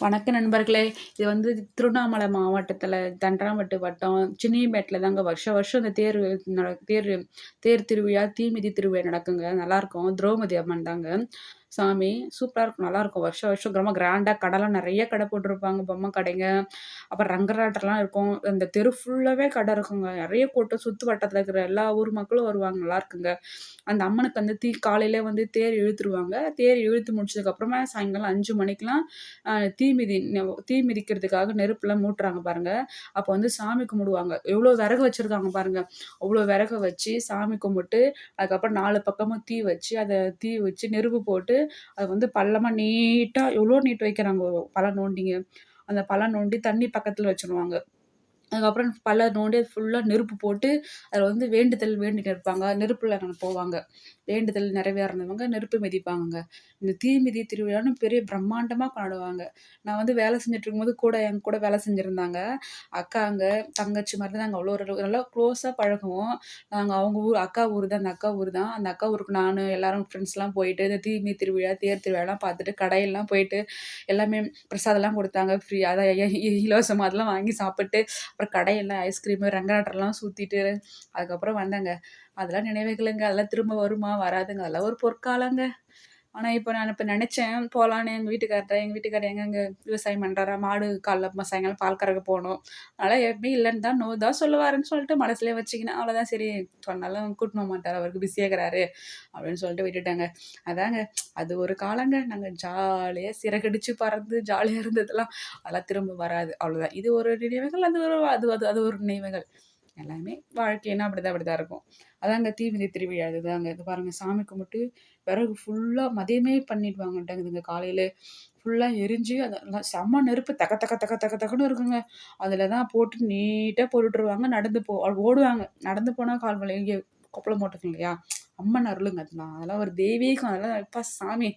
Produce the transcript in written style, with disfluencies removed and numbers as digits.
வணக்க நண்பர்களே! இது திருவண்ணாமலை மாவட்டத்தில தண்டராம்பட்டு வட்டம் சின்னியம்பேட்ல தாங்க வருஷம் வருஷம் இந்த தேர் தேர் திருவிழா, தீமிதி திருவிழா நடக்குங்க. நல்லாருக்கும். திரௌபதி அம்மன் தாங்க சாமி. சூப்பரா இருக்கும். நல்லாருக்கும். வருஷம் வருஷம் ரொம்ப கிராண்டா கடைலாம் நெறைய கடை போட்டிருப்பாங்க. பொம்மை கடைங்க, அப்புறம் ரங்கராட்டம்லாம் இருக்கும். அந்த தெரு ஃபுல்லாவே கடை இருக்குங்க. நெறைய கூட்டம் சுத்து வட்டத்தில இருக்கிற எல்லா ஊர் மக்களும் வருவாங்க. நல்லாருக்குங்க. அந்த அம்மனுக்கு காலையிலே தேர் இழுத்துருவாங்க. தேர் இழுத்து முடிச்சதுக்கப்புறமா சாயங்காலம் 5 மணிக்கெல்லாம் அ தீ மிதிக்கிறதுக்காக நெருப்புலாம் மூட்டுறாங்க பாருங்க. அப்போ சாமி கும்பிடுவாங்க. எவ்வளோ விறகு வச்சிருக்காங்க பாருங்க. அவ்வளோ விறக வச்சு சாமி கும்பிட்டு, அதுக்கப்புறம் 4 பக்கமும் தீ வச்சு நெருப்பு போட்டு, அது பள்ளமா நீட்டா எவ்வளோ நீட் வைக்கிறாங்க பள்ளம் நோண்டிங்க. அந்த பள்ளம் நோண்டி தண்ணி பக்கத்துல வச்சுருவாங்க. அதுக்கப்புறம் பள்ளம் நோண்டி அது ஃபுல்லா நெருப்பு போட்டு, அதில வேண்டுதல் வேண்டிட்டு இருப்பாங்க. நெருப்புல போவாங்க. வேண்டுதல் நிறைவேறினவங்க நெருப்பு மிதிப்பாங்கங்க. இந்த தீமிதி திருவிழான்னு பெரிய பிரம்மாண்டமா கொண்டாடுவாங்க. நான் வேலை செஞ்சுட்டு இருக்கும்போது என் கூட வேலை செஞ்சிருந்தாங்க. அக்காங்க, தங்கச்சி மாரி தான் நாங்க அவ்வளோ ஒரு நல்லா க்ளோஸா பழகுவோம். நாங்க அவங்க ஊர் அக்கா ஊர் தான். அந்த அக்கா ஊர் தான். அந்த அக்கா ஊருக்கு நானு எல்லாரும் ஃப்ரெண்ட்ஸ்லாம் போயிட்டு, இந்த தீமிதி திருவிழா, தேர் திருவிழாலாம் பார்த்துட்டு, கடையெல்லாம் போயிட்டு எல்லாமே பிரசாதம்லாம் குடுத்தாங்க. ஃப்ரீ அதான் இலவசமா அதெல்லாம் வாங்கி சாப்பிட்டு அப்புறம் கடையெல்லாம் ஐஸ்கிரீமு, ரங்கராட்டம்லாம் சுத்திட்டு, அதுக்கப்புறம் வந்தேங்க. அதெல்லாம் நினைவுகளுங்க. அதெல்லாம் திரும்ப வருமா? வராதுங்க. அதெல்லாம் ஒரு பொற்காலங்க. ஆனா, இப்ப நெனச்சேன் போலான்னு எங்க வீட்டுக்காரர் எங்கங்க விவசாயம் பண்றாரா? மாடு காலைல சாயங்காலம் பால் கறக்க போணும். அதனால எப்பயும் இல்லன்னு தான், நோ தான் சொல்லுவாருன்னு சொல்லிட்டு மனசுலயே வச்சுக்கினேன். அவ்வளோதான் சரி சொன்னாலும் கூட்டின்னு போமாட்டாரு. அவருக்கு பிஸியா இருக்கிறாரு அப்படின்னு சொல்லிட்டு விட்டுட்டேங்க. அதாங்க அது ஒரு காலங்க. நாங்க ஜாலியா சிறகடிச்சு பறந்து ஜாலியா இருந்ததெல்லாம் அதெல்லாம் திரும்ப வராது. அவ்வளோதான். இது ஒரு நினைவுகள். அது ஒரு நினைவுகள். எல்லாமே வாழ்க்கைன்னா அப்படிதான் இருக்கும். அதாங்க தீமிதி திருவிழா இதுதாங்க. இது பாருங்க சாமி கும்பிட்டு விறகு ஃபுல்லா மதியமே பண்ணிடுவாங்கட்டாங்குதுங்க காலையில. ஃபுல்லா எரிஞ்சு அதெல்லாம் செம்ம நெருப்பு தக தக தக தக தகன்னு இருக்குங்க. அதில தான் போட்டு நீட்டா போட்டுட்டுருவாங்க. ஓடுவாங்க. நடந்து போனா கால் வலி. இங்க கொப்பளம் போட்டுருக்கும் இல்லையா? அம்மன் அருளுங்க அதெல்லாம். அதெல்லாம் ஒரு தெய்வீகம். அதெல்லாம் அப்பா சாமி!